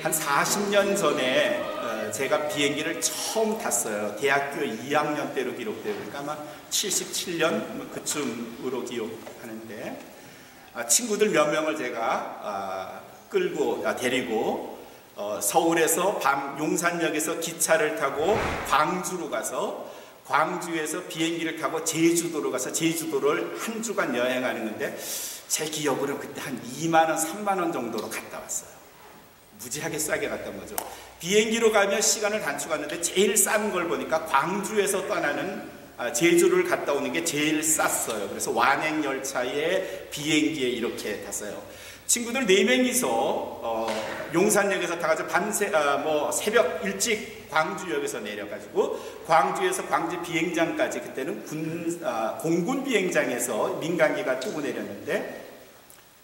한 40년 전에 제가 비행기를 처음 탔어요. 대학교 2학년 때로 기록돼요. 그러니까 아마 77년 그쯤으로 기억하는데, 친구들 몇 명을 제가 데리고 서울에서 용산역에서 기차를 타고 광주로 가서, 광주에서 비행기를 타고 제주도로 가서 제주도를 한 주간 여행하는 건데, 제 기억으로 그때 한 2만 원, 3만 원 정도로 갔다 왔어요. 무지하게 싸게 갔던 거죠. 비행기로 가면 시간을 단축하는데 제일 싼 걸 보니까 광주에서 떠나는 제주를 갔다 오는 게 제일 쌌어요. 그래서 완행열차에 비행기에 이렇게 탔어요. 친구들 4명이서 용산역에서 타가지고 밤새 새벽 일찍 광주역에서 내려가지고 광주에서 광주 비행장까지, 그때는 공군 비행장에서 민간기가 뜨고 내렸는데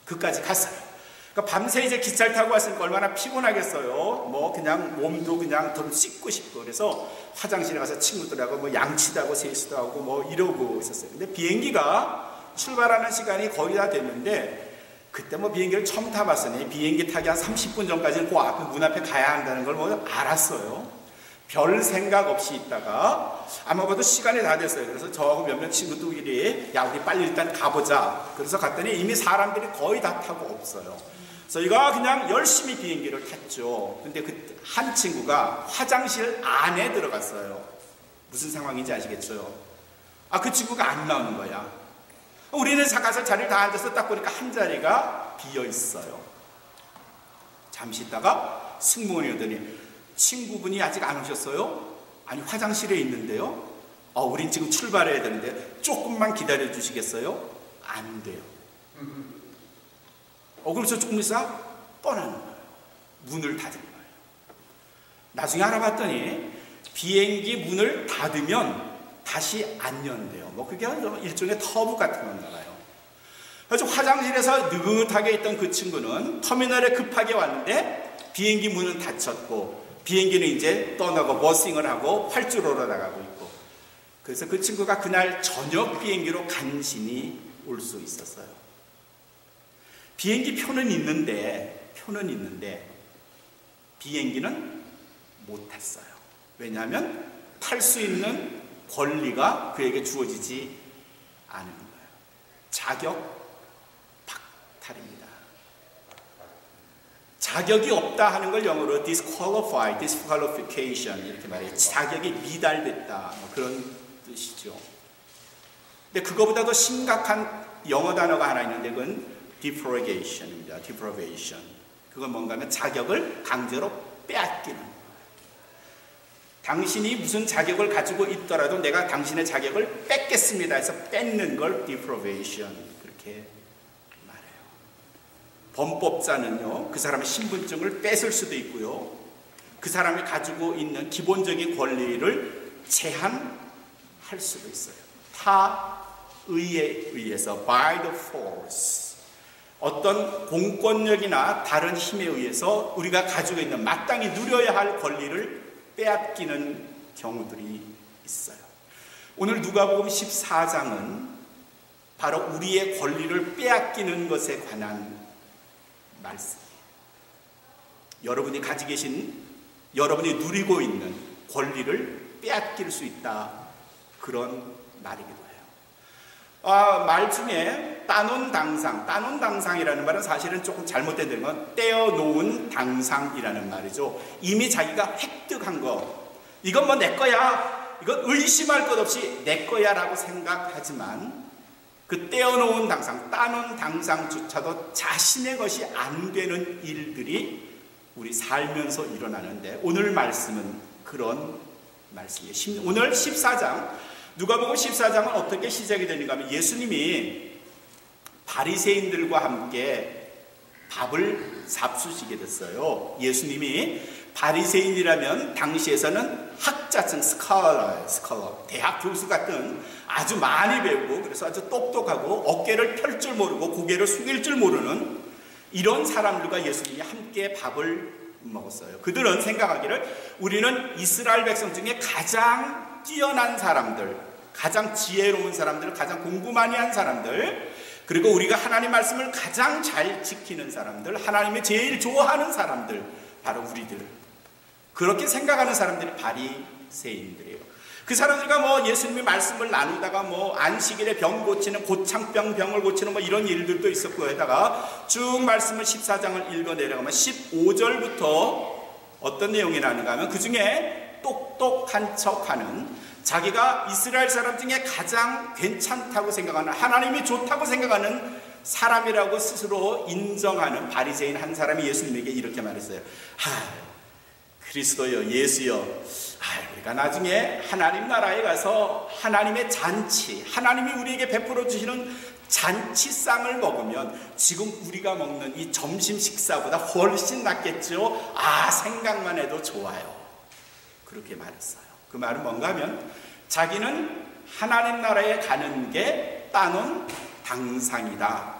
그까지 갔어요. 그러니까 밤새 이제 기차를 타고 왔으니까 얼마나 피곤하겠어요. 그냥 몸도 그냥 더 씻고 싶고, 그래서 화장실에 가서 친구들하고 양치도 하고 세수도 하고 이러고 있었어요. 근데 비행기가 출발하는 시간이 거의 다 됐는데, 그때 비행기를 처음 타봤으니 비행기 타기 한 30분 전까지는 그 앞에 문 앞에 가야 한다는 걸 알았어요. 별 생각 없이 있다가 아마 봐도 시간이 다 됐어요. 그래서 저하고 몇몇 친구들끼리 우리 빨리 일단 가보자. 그래서 갔더니 이미 사람들이 거의 다 타고 없어요. 저희가 그냥 열심히 비행기를 탔죠. 근데 한 친구가 화장실 안에 들어갔어요. 무슨 상황인지 아시겠죠? 그 친구가 안 나오는 거야. 우리는 가서 자리를 다 앉아서 딱 보니까 한 자리가 비어 있어요. 잠시 있다가 승무원이 오더니, 친구분이 아직 안 오셨어요? 아니, 화장실에 있는데요. 우린 지금 출발해야 되는데 조금만 기다려 주시겠어요? 안 돼요. 그래서 조금 있어 떠나는 거예요. 문을 닫은 거예요. 나중에 알아봤더니 비행기 문을 닫으면 다시 안 연대요. 그게 일종의 터부 같은 건가 봐요. 그래서 화장실에서 느긋하게 있던 그 친구는 터미널에 급하게 왔는데 비행기 문은 닫혔고, 비행기는 이제 떠나고 버싱을 하고 활주로로 나가고 있고, 그래서 그 친구가 그날 저녁 비행기로 간신히 올 수 있었어요. 비행기 표는 있는데 비행기는 못 탔어요. 왜냐하면 탈 수 있는 권리가 그에게 주어지지 않은 거예요. 자격 박탈입니다. 자격이 없다 하는 걸 영어로 disqualified, disqualification 이렇게 말해요. 자격이 미달됐다, 그런 뜻이죠. 근데 그거보다 더 심각한 영어 단어가 하나 있는데 그건 deprivation입니다. deprivation. 그건 뭔가 하면 자격을 강제로 빼앗기는 거예요. 당신이 무슨 자격을 가지고 있더라도 내가 당신의 자격을 뺏겠습니다 해서 뺏는 걸 deprivation, 그렇게 말해요. 범법자는요, 그 사람의 신분증을 뺏을 수도 있고요, 그 사람이 가지고 있는 기본적인 권리를 제한할 수도 있어요. 타의에 의해서, by the force, 어떤 공권력이나 다른 힘에 의해서 우리가 가지고 있는 마땅히 누려야 할 권리를 빼앗기는 경우들이 있어요. 오늘 누가복음 14장은 바로 우리의 권리를 빼앗기는 것에 관한 말씀이에요. 여러분이 가지고 계신, 여러분이 누리고 있는 권리를 빼앗길 수 있다, 그런 말이기도 해요. 말 중에 따놓은 당상이라는 말은 사실은 조금 잘못된 건 떼어놓은 당상이라는 말이죠. 이미 자기가 획득한 거, 이건 내 거야, 이건 의심할 것 없이 내 거야 라고 생각하지만, 그 떼어놓은 당상, 따놓은 당상조차도 자신의 것이 안 되는 일들이 우리 살면서 일어나는데, 오늘 말씀은 그런 말씀이에요. 오늘 14장, 누가복음 14장은 어떻게 시작이 되는가 하면, 예수님이 바리새인들과 함께 밥을 잡수시게 됐어요. 예수님이 바리새인이라면 당시에서는 학자층, 스칼러, 대학 교수 같은 아주 많이 배우고, 그래서 아주 똑똑하고 어깨를 펼 줄 모르고 고개를 숙일 줄 모르는 이런 사람들과 예수님이 함께 밥을 먹었어요. 그들은 생각하기를 우리는 이스라엘 백성 중에 가장 뛰어난 사람들, 가장 지혜로운 사람들, 가장 공부 많이 한 사람들, 그리고 우리가 하나님 말씀을 가장 잘 지키는 사람들, 하나님이 제일 좋아하는 사람들, 바로 우리들. 그렇게 생각하는 사람들이 바리새인들이에요. 그 사람들과 뭐 예수님의 말씀을 나누다가 뭐 안식일에 병 고치는, 고창병 병을 고치는 뭐 이런 일들도 있었고, 에다가 쭉 말씀을 14장을 읽어 내려가면 15절부터 어떤 내용이 나는가 하면, 그 중에 똑똑한 척하는, 자기가 이스라엘 사람 중에 가장 괜찮다고 생각하는, 하나님이 좋다고 생각하는 사람이라고 스스로 인정하는 바리새인 한 사람이 예수님에게 이렇게 말했어요. 그리스도여, 예수여, 우리가 나중에 하나님 나라에 가서 하나님의 잔치, 하나님이 우리에게 베풀어 주시는 잔치상을 먹으면 지금 우리가 먹는 이 점심 식사보다 훨씬 낫겠죠? 생각만 해도 좋아요. 그렇게 말했어요. 그 말은 뭔가 하면, 자기는 하나님 나라에 가는 게 따놓은 당상이다.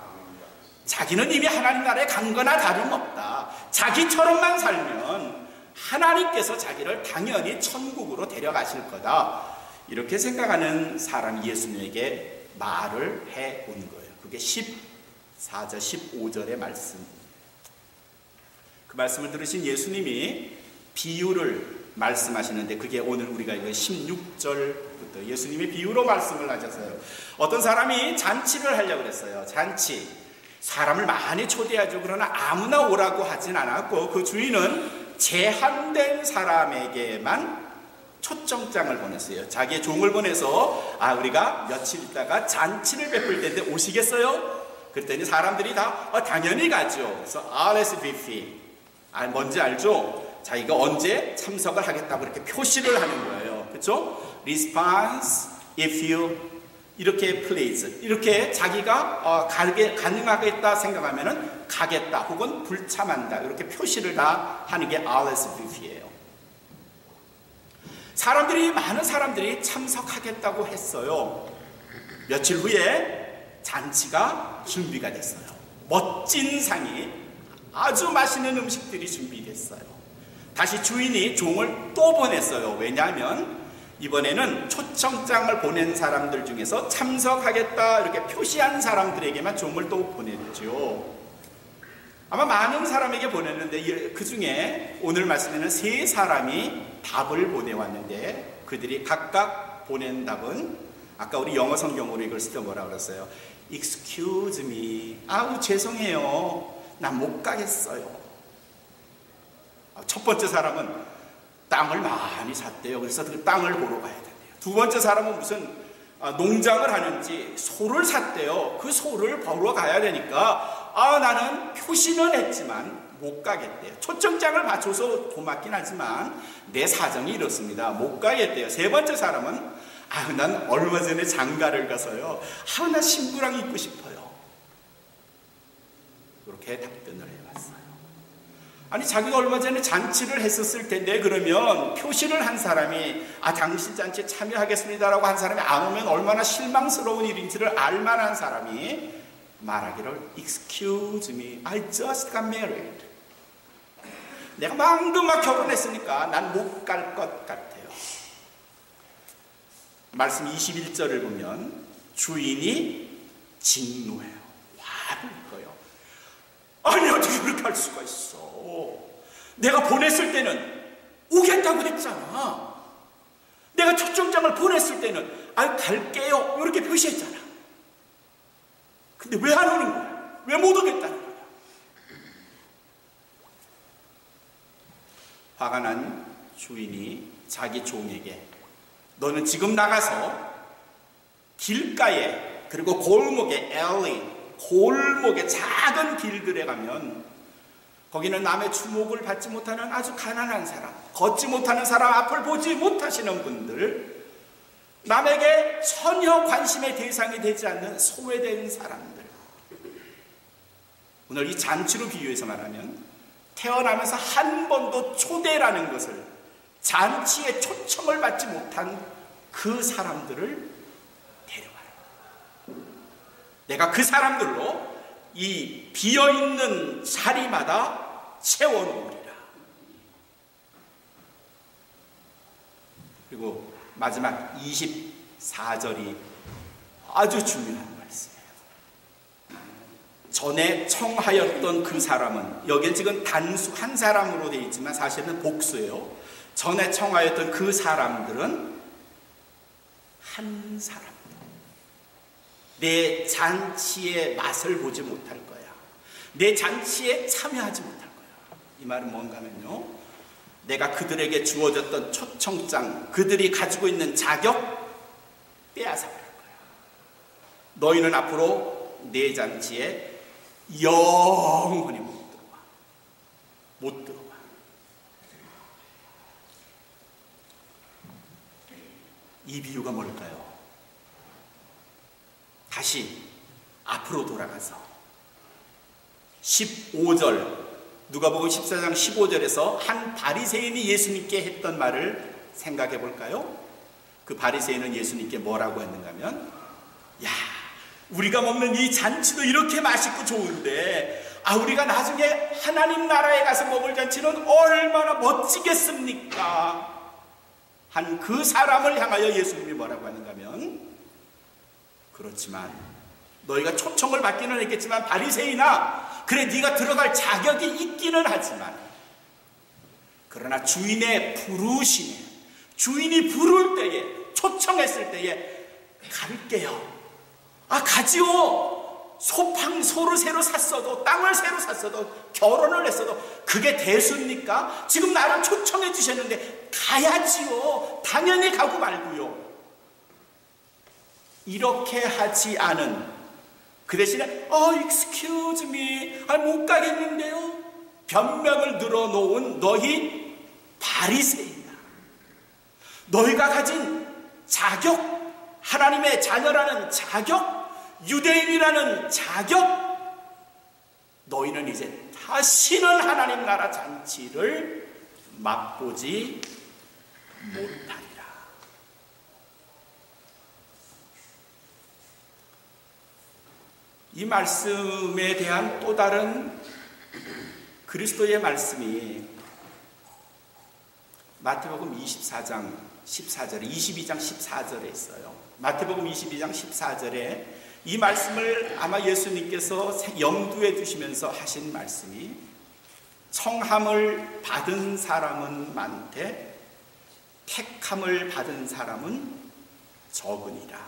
자기는 이미 하나님 나라에 간 거나 다름없다. 자기처럼만 살면 하나님께서 자기를 당연히 천국으로 데려가실 거다. 이렇게 생각하는 사람이 예수님에게 말을 해온 거예요. 그게 14절, 15절의 말씀. 그 말씀을 들으신 예수님이 비유를 말씀하시는데, 그게 오늘 우리가 읽은 16절부터 예수님이 비유로 말씀을 하셨어요. 어떤 사람이 잔치를 하려고 그랬어요. 잔치. 사람을 많이 초대하죠. 그러나 아무나 오라고 하진 않았고, 그 주인은 제한된 사람에게만 초청장을 보냈어요. 자기의 종을 보내서 우리가 며칠 있다가 잔치를 베풀 텐데 오시겠어요? 그랬더니 사람들이 다 당연히 가죠. 그래서 RSVP, 뭔지 알죠? 자기가 언제 참석을 하겠다고 이렇게 표시를 하는 거예요. 그렇죠? Response if you 이렇게 please, 이렇게 자기가 가능하겠다 생각하면은 가겠다 혹은 불참한다, 이렇게 표시를 다 하는 게 RSVP예요. 많은 사람들이 참석하겠다고 했어요. 며칠 후에 잔치가 준비가 됐어요. 멋진 상이, 아주 맛있는 음식들이 준비됐어요. 다시 주인이 종을 또 보냈어요. 왜냐하면 이번에는 초청장을 보낸 사람들 중에서 참석하겠다 이렇게 표시한 사람들에게만 종을 또 보냈죠. 아마 많은 사람에게 보냈는데, 그 중에 오늘 말씀에는 3사람이 답을 보내왔는데, 그들이 각각 보낸 답은, 아까 우리 영어 성경으로 읽었을 때 뭐라고 그랬어요? Excuse me, 죄송해요, 난 못 가겠어요. 첫 번째 사람은 땅을 많이 샀대요. 그래서 그 땅을 보러 가야 된대요. 두 번째 사람은 무슨 농장을 하는지 소를 샀대요. 그 소를 보러 가야 되니까 나는 표시는 했지만 못 가겠대요. 초청장을 맞춰서 고맙긴 하지만 내 사정이 이렇습니다, 못 가겠대요. 세 번째 사람은 난 얼마 전에 장가를 가서요, 나 신부랑 있고 싶어요. 그렇게 답변을 해봤어요. 자기가 얼마 전에 잔치를 했었을 텐데, 그러면 표시를 한 사람이 당신 잔치에 참여하겠습니다라고 한 사람이 안 오면 얼마나 실망스러운 일인지를 알만한 사람이 말하기를 Excuse me, I just got married. 내가 방금 막 결혼했으니까 난 못 갈 것 같아요. 말씀 21절을 보면 주인이 진노해요. 화를 내요. 어떻게 그렇게 할 수가 있어? 내가 보냈을 때는 오겠다고 했잖아. 내가 초청장을 보냈을 때는 갈게요 이렇게 표시했잖아. 근데 왜 안 오는 거야? 왜 못 오겠다는 거야? 화가 난 주인이 자기 종에게, 너는 지금 나가서 길가에, 그리고 골목에, 골목에 작은 길들에 가면 거기는 남의 주목을 받지 못하는 아주 가난한 사람, 걷지 못하는 사람, 앞을 보지 못하시는 분들, 남에게 전혀 관심의 대상이 되지 않는 소외된 사람들. 오늘 이 잔치로 비유해서 말하면 태어나면서 한 번도 초대라는 것을, 잔치에 초청을 받지 못한 그 사람들을 데려와요. 내가 그 사람들로 이 비어있는 자리마다 채워놓으리라. 그리고 마지막 24절이 아주 중요한 말씀이에요. 전에 청하였던 그 사람은, 여기는 지금 단수 한 사람으로 되어 있지만 사실은 복수예요. 전에 청하였던 그 사람들은 한 사람, 내 잔치의 맛을 보지 못할 거야. 내 잔치에 참여하지 못할 거야. 이 말은 뭔가 하면요, 내가 그들에게 주어졌던 초청장, 그들이 가지고 있는 자격 빼앗아 버릴 거야. 너희는 앞으로 내 잔치에 영원히 못 들어와. 못 들어와. 이 비유가 뭘까요? 다시 앞으로 돌아가서 15절, 누가복음 14장 15절에서 한 바리새인이 예수님께 했던 말을 생각해 볼까요? 그 바리새인은 예수님께 뭐라고 했는가 하면, 야, 우리가 먹는 이 잔치도 이렇게 맛있고 좋은데 우리가 나중에 하나님 나라에 가서 먹을 잔치는 얼마나 멋지겠습니까? 한 그 사람을 향하여 예수님이 뭐라고 하는가 하면, 그렇지만 너희가 초청을 받기는 했겠지만 바리새인아, 그래 네가 들어갈 자격이 있기는 하지만, 그러나 주인의 부르심에, 주인이 부를 때에, 초청했을 때에 갈게요. 가지요. 소를 새로 샀어도, 땅을 새로 샀어도, 결혼을 했어도 그게 대수입니까? 지금 나를 초청해 주셨는데 가야지요. 당연히 가고 말고요. 이렇게 하지 않은, 그 대신에 excuse me, 못 가겠는데요, 변명을 늘어놓은 너희 바리새인아, 너희가 가진 자격, 하나님의 자녀라는 자격, 유대인이라는 자격, 너희는 이제 다시는 하나님 나라 잔치를 맛보지 못하리라. 이 말씀에 대한 또 다른 그리스도의 말씀이 마태복음 24장 14절에, 22장 14절에 있어요. 마태복음 22장 14절에 이 말씀을 아마 예수님께서 염두에 두시면서 하신 말씀이, 청함을 받은 사람은 많되 택함을 받은 사람은 적으니라.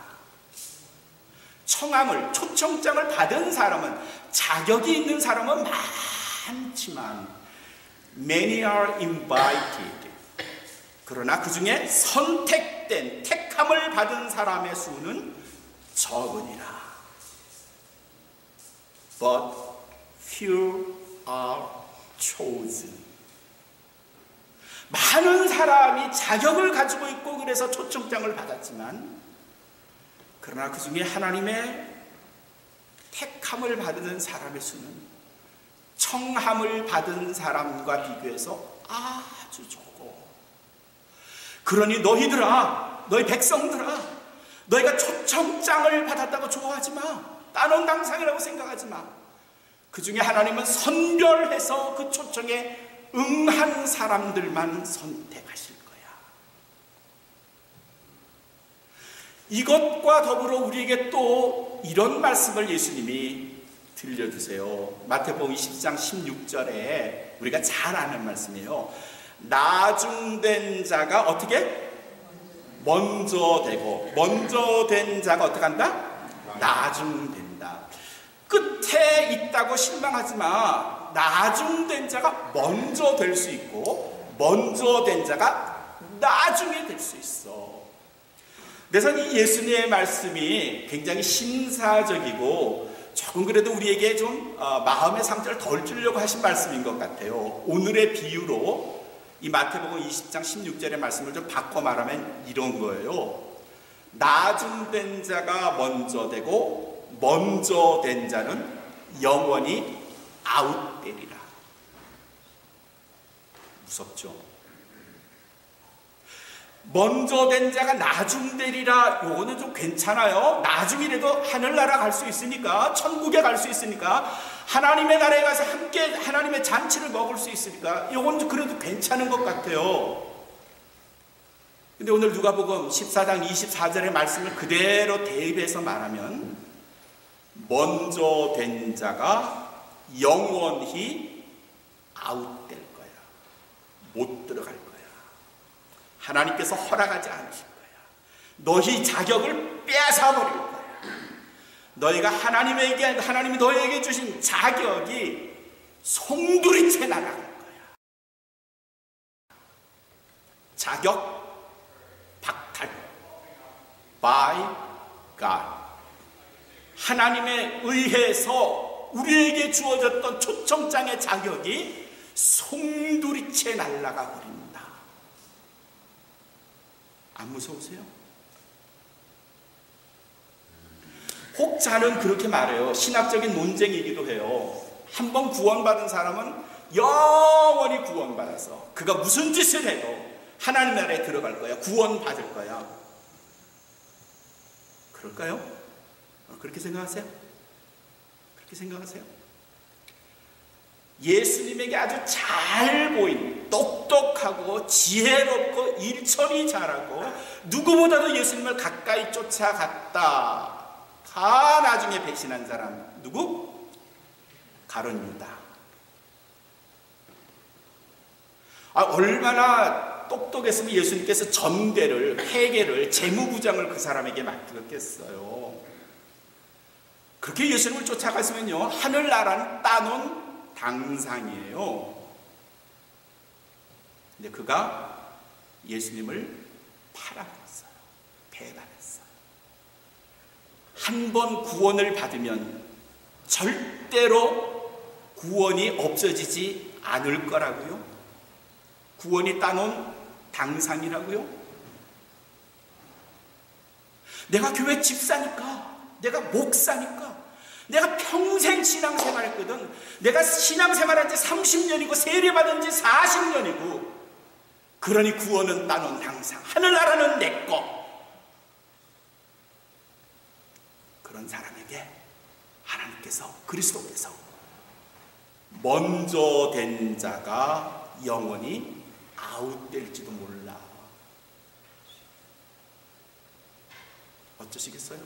청함을, 초청장을 받은 사람은, 자격이 있는 사람은 많지만 many are invited, 그러나 그 중에 선택된, 택함을 받은 사람의 수는 적으니라. But few are chosen. 많은 사람이 자격을 가지고 있고 그래서 초청장을 받았지만, 그러나 그 중에 하나님의 택함을 받는 사람의 수는 청함을 받은 사람과 비교해서 아주 적어. 그러니 너희들아, 너희 백성들아, 너희가 초청장을 받았다고 좋아하지 마. 따놓은 당상이라고 생각하지 마. 그 중에 하나님은 선별해서 그 초청에 응한 사람들만 선택하실 거야. 이것과 더불어 우리에게 또 이런 말씀을 예수님이 들려주세요. 마태복음 20장 16절에 우리가 잘 아는 말씀이에요. 나중된 자가 어떻게? 먼저 되고, 먼저 된 자가 어떻게 한다? 나중된다. 끝에 있다고 실망하지 마. 나중된 자가 먼저 될 수 있고, 먼저 된 자가 나중에 될 수 있어. 그래서 이 예수님의 말씀이 굉장히 신사적이고 조금 그래도 우리에게 좀 마음의 상처를 덜 주려고 하신 말씀인 것 같아요. 오늘의 비유로 이 마태복음 20장 16절의 말씀을 좀 바꿔 말하면 이런 거예요. 나중된 자가 먼저 되고 먼저 된 자는 영원히 아웃되리라. 무섭죠? 먼저 된 자가 나중되리라. 요거는 좀 괜찮아요. 나중이라도 하늘나라 갈 수 있으니까, 천국에 갈 수 있으니까, 하나님의 나라에 가서 함께 하나님의 잔치를 먹을 수 있으니까 요건 그래도 괜찮은 것 같아요. 근데 오늘 누가복음 14장 24절의 말씀을 그대로 대입해서 말하면 먼저 된 자가 영원히 아웃될 거야. 못 들어갈 거야. 하나님께서 허락하지 않으실 거야. 너희 자격을 뺏어버릴 거야. 너희가 하나님이 너희에게 주신 자격이 송두리째 날아갈 거야. 자격 박탈. By God. 하나님에 의해서 우리에게 주어졌던 초청장의 자격이 송두리째 날아가 버립니다. 안 무서우세요? 혹자는 그렇게 말해요. 신학적인 논쟁이기도 해요. 한번 구원받은 사람은 영원히 구원받아서 그가 무슨 짓을 해도 하나님 나라에 들어갈 거야. 구원받을 거야. 그럴까요? 그렇게 생각하세요? 그렇게 생각하세요? 예수님에게 아주 잘 보인, 똑똑하고 지혜롭고 일처리 잘하고 누구보다도 예수님을 가까이 쫓아갔다. 다 나중에 배신한 사람 누구? 가룟 유다. 얼마나 똑똑했으면 예수님께서 전대를, 회계를, 재무부장을 그 사람에게 맡겼겠어요. 그렇게 예수님을 쫓아갔으면요, 하늘나라는 따놓은 당상이에요. 근데 그가 예수님을 팔아버렸어요. 배반했어요. 한 번 구원을 받으면 절대로 구원이 없어지지 않을 거라고요. 구원이 따놓은 당상이라고요. 내가 교회 집사니까, 내가 목사니까, 내가 평생 신앙생활 했거든. 내가 신앙생활한 지 30년이고 세례받은 지 40년이고 그러니 구원은 따놓은 당상, 하늘나라는 내 거. 그런 사람에게 하나님께서, 그리스도께서 먼저 된 자가 영원히 아웃될지도 몰라. 어쩌시겠어요?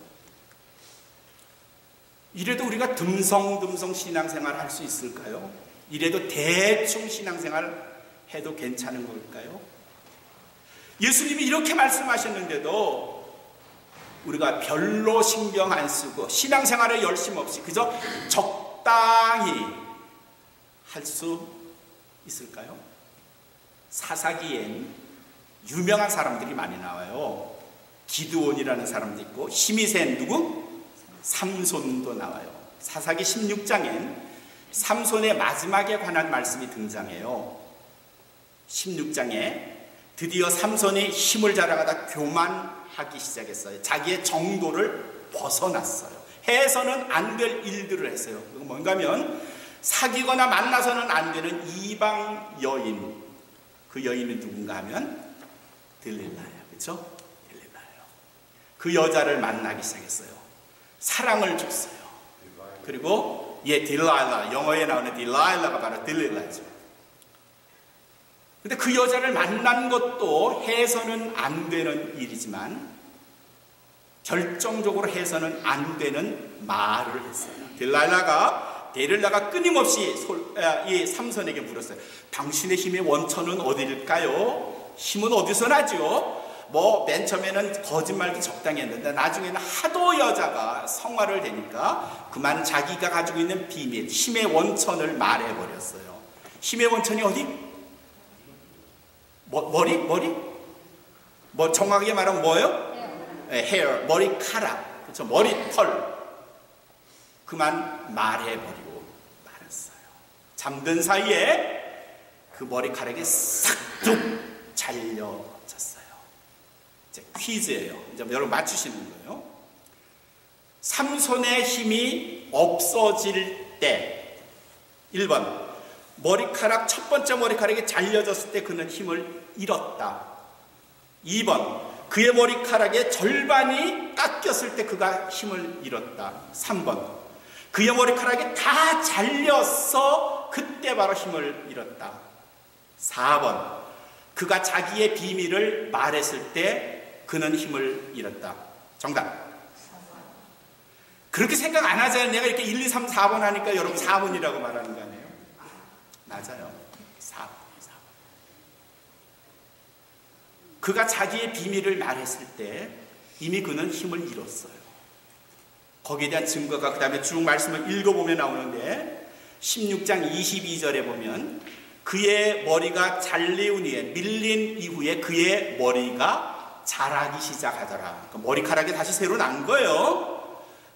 이래도 우리가 듬성듬성 신앙생활 할 수 있을까요? 이래도 대충 신앙생활 해도 괜찮은 걸까요? 예수님이 이렇게 말씀하셨는데도 우리가 별로 신경 안 쓰고 신앙생활에 열심 없이 그저 적당히 할 수 있을까요? 사사기엔 유명한 사람들이 많이 나와요. 기드온이라는 사람도 있고 힘이 센 누구? 삼손도 나와요. 사사기 16장엔 삼손의 마지막에 관한 말씀이 등장해요. 16장에 드디어 삼손이 힘을 자랑하다 교만하기 시작했어요. 자기의 정도를 벗어났어요. 해서는 안 될 일들을 했어요. 그건 뭔가 하면 사귀거나 만나서는 안 되는 이방 여인. 그 여인은 누군가 하면 들릴라예요. 그렇죠? 들릴라예요. 그 여자를 만나기 시작했어요. 사랑을 줬어요. 그리고 딜라일라, 영어에 나오는 딜라일라가 바로 들릴라죠. 근데 그 여자를 만난 것도 해서는 안 되는 일이지만 결정적으로 해서는 안 되는 말을 했어요. 딜라일라가 끊임없이 이 삼손에게 물었어요. 당신의 힘의 원천은 어디일까요? 힘은 어디서 나죠? 맨 처음에는 거짓말도 적당히 했는데 나중에는 하도 여자가 성화를 되니까 그만 자기가 가지고 있는 비밀, 힘의 원천을 말해버렸어요. 힘의 원천이 어디? 머리? 정확하게 말하면 뭐예요? hair, 머리카락. 그렇죠? 머리털. 그만 말해버리고 말았어요. 잠든 사이에 그 머리카락이 싹둑 잘려졌어요. 이제 퀴즈예요. 이제 여러분 맞추시는 거예요. 삼손의 힘이 없어질 때 1번 첫 번째 머리카락이 잘려졌을 때 그는 힘을 잃었다. 2번 그의 머리카락의 절반이 깎였을 때 그가 힘을 잃었다. 3번 그의 머리카락이 다 잘려서 그때 바로 힘을 잃었다. 4번 그가 자기의 비밀을 말했을 때 그는 힘을 잃었다. 정답. 그렇게 생각 안 하잖아요. 내가 이렇게 1, 2, 3, 4번 하니까 여러분 4번이라고 말하는 거 아니에요? 맞아요. 4번. 그가 자기의 비밀을 말했을 때 이미 그는 힘을 잃었어요. 거기에 대한 증거가 그 다음에 쭉 말씀을 읽어보면 나오는데 16장 22절에 보면 그의 머리가 잘리운 후에 밀린 이후에 그의 머리가 자라기 시작하더라. 그러니까 머리카락이 다시 새로 난 거예요.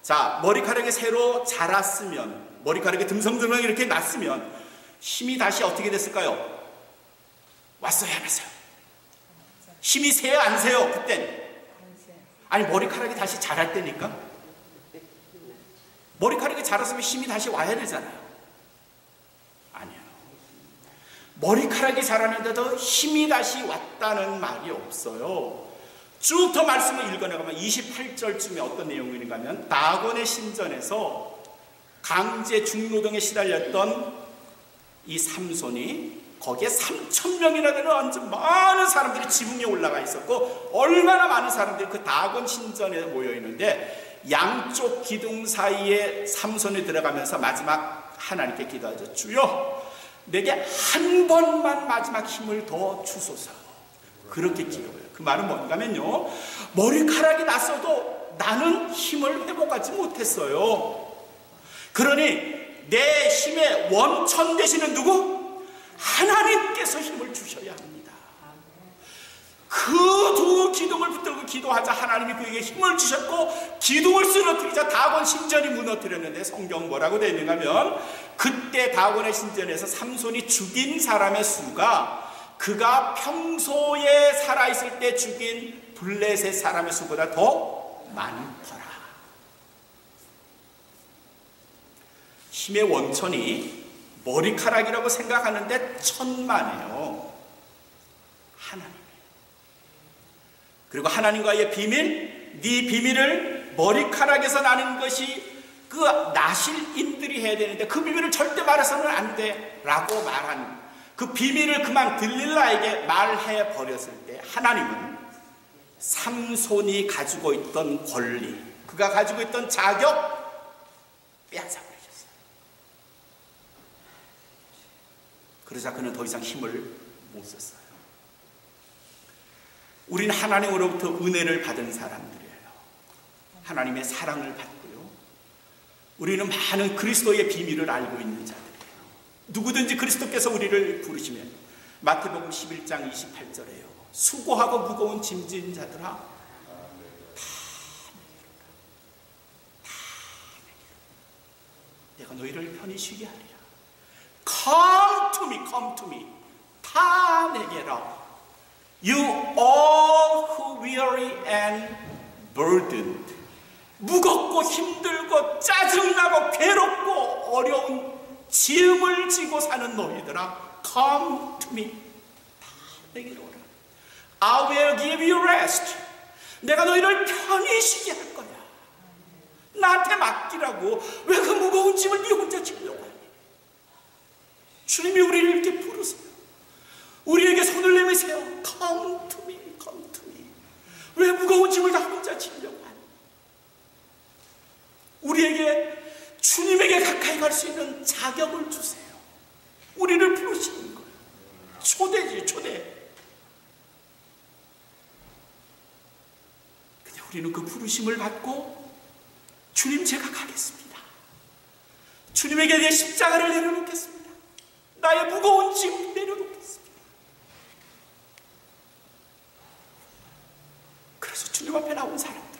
자, 머리카락이 새로 자랐으면, 머리카락이 듬성듬성 이렇게 났으면 힘이 다시 어떻게 됐을까요? 왔어야 하면서요. 힘이 새요 안 새요? 그땐 아니 머리카락이 다시 자랄 때니까. 머리카락이 자랐으면 힘이 다시 와야 되잖아요. 아니요. 머리카락이 자라는데도 힘이 다시 왔다는 말이 없어요. 쭉 더 말씀을 읽어나가면 28절쯤에 어떤 내용이 있는가 하면 다곤의 신전에서 강제 중노동에 시달렸던 이 삼손이 거기에 3,000명이나 되는 완전 많은 사람들이 지붕에 올라가 있었고 얼마나 많은 사람들이 그 다곤 신전에 모여 있는데 양쪽 기둥 사이에 삼손이 들어가면서 마지막 하나님께 기도하죠. 주여 내게 한 번만 마지막 힘을 더 주소서. 그렇게 기도해요. 그 말은 뭔가 하면요, 머리카락이 났어도 나는 힘을 회복하지 못했어요. 그러니 내 힘의 원천 되시는 누구? 하나님께서 힘을 주셔야 합니다. 그 두 기둥을 붙들고 기도하자 하나님이 그에게 힘을 주셨고 기둥을 쓰러뜨리자 다곤 신전이 무너뜨렸는데 성경 뭐라고 되어 있는가 하면 그때 다곤의 신전에서 삼손이 죽인 사람의 수가 그가 평소에 살아있을 때 죽인 블레셋 사람의 수보다 더 많더라. 힘의 원천이 머리카락이라고 생각하는데 천만에요. 하나님. 그리고 하나님과의 비밀, 네 비밀을 머리카락에서 나는 것이 그 나실인들이 해야 되는데 그 비밀을 절대 말해서는 안 돼 라고 말한 그 비밀을 그만 들릴라에게 말해 버렸을 때 하나님은 삼손이 가지고 있던 권리, 그가 가지고 있던 자격 빼앗아 버리셨어요. 그러자 그는 더 이상 힘을 못 썼어요. 우리는 하나님으로부터 은혜를 받은 사람들이에요. 하나님의 사랑을 받고요. 우리는 많은 그리스도의 비밀을 알고 있는 자들이에요. 누구든지 그리스도께서 우리를 부르시면 마태복음 11장 28절에요. 수고하고 무거운 짐진 자들아 다 내가 너희를 편히 쉬게 하리라. Come to me, come to me. 다 내게라. You all who weary and burdened. 무겁고 힘들고 짜증나고 괴롭고 어려운 짐을 지고 사는 너희들아, come to me. 다 내게로 오라. I will give you rest. 내가 너희를 편히 쉬게 할 거야. 나한테 맡기라고. 왜 그 무거운 짐을 네 혼자 지려고 하니? 주님이 우리를 이렇게 부르세요. 우리에게 손을 내미세요. Come to me, come to me. 왜 무거운 짐을 다 혼자 지려고 하니? 우리에게 주님에게 가까이 갈 수 있는 자격을 주세요. 우리를 부르시는 거예요. 초대지, 초대. 근데 우리는 그 부르심을 받고 주님 제가 가겠습니다. 주님에게 내 십자가를 내려놓겠습니다. 나의 무거운 짐 내려놓겠습니다. 그래서 주님 앞에 나온 사람들이에요.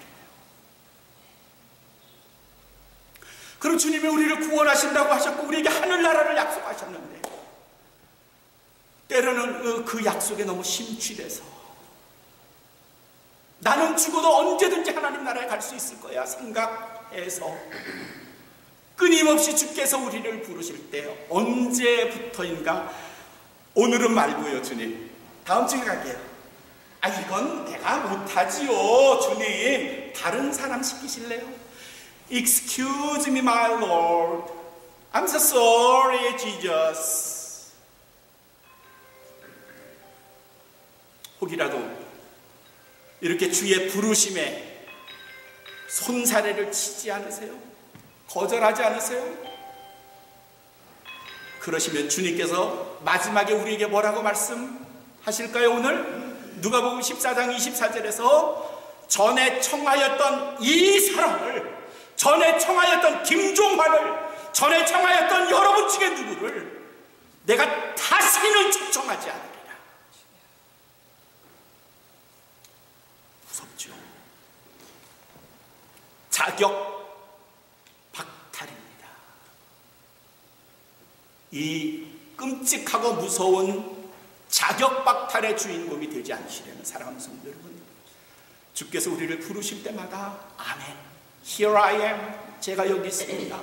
그럼 주님이 우리를 구원하신다고 하셨고 우리에게 하늘나라를 약속하셨는데 때로는 그 약속에 너무 심취돼서 나는 죽어도 언제든지 하나님 나라에 갈 수 있을 거야 생각해서 끊임없이 주께서 우리를 부르실 때 언제부터인가 오늘은 말고요 주님 다음 주에 갈게요. 아 이건 내가 못하지요 주님 다른 사람 시키실래요? Excuse me my Lord I'm so sorry Jesus. 혹이라도 이렇게 주의 부르심에 손사래를 치지 않으세요? 거절하지 않으세요? 그러시면 주님께서 마지막에 우리에게 뭐라고 말씀하실까요? 오늘 누가복음 14장 24절에서 전에 청하였던 이 사람을, 전에 청하였던 김종환을, 전에 청하였던 여러분 중에 누구를 내가 다시는 초청하지 않으리라. 무섭죠. 자격 박탈입니다. 이 끔찍하고 무서운 자격 박탈의 주인공이 되지 않으시려는 사랑하는 성도 여러분, 주께서 우리를 부르실 때마다 아멘, Here I am, 제가 여기 있습니다,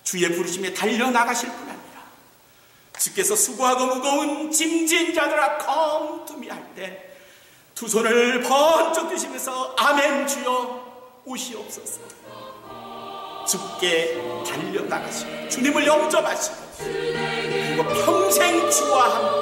주의 부르심에 달려나가실 뿐 아니라 주께서 수고하고 무거운 짐진 자들아 come to me 할 때 두 손을 번쩍 드시면서 아멘 주여 오시옵소서, 주께 달려나가시고 주님을 영접하시고 그리고 평생 주와 함께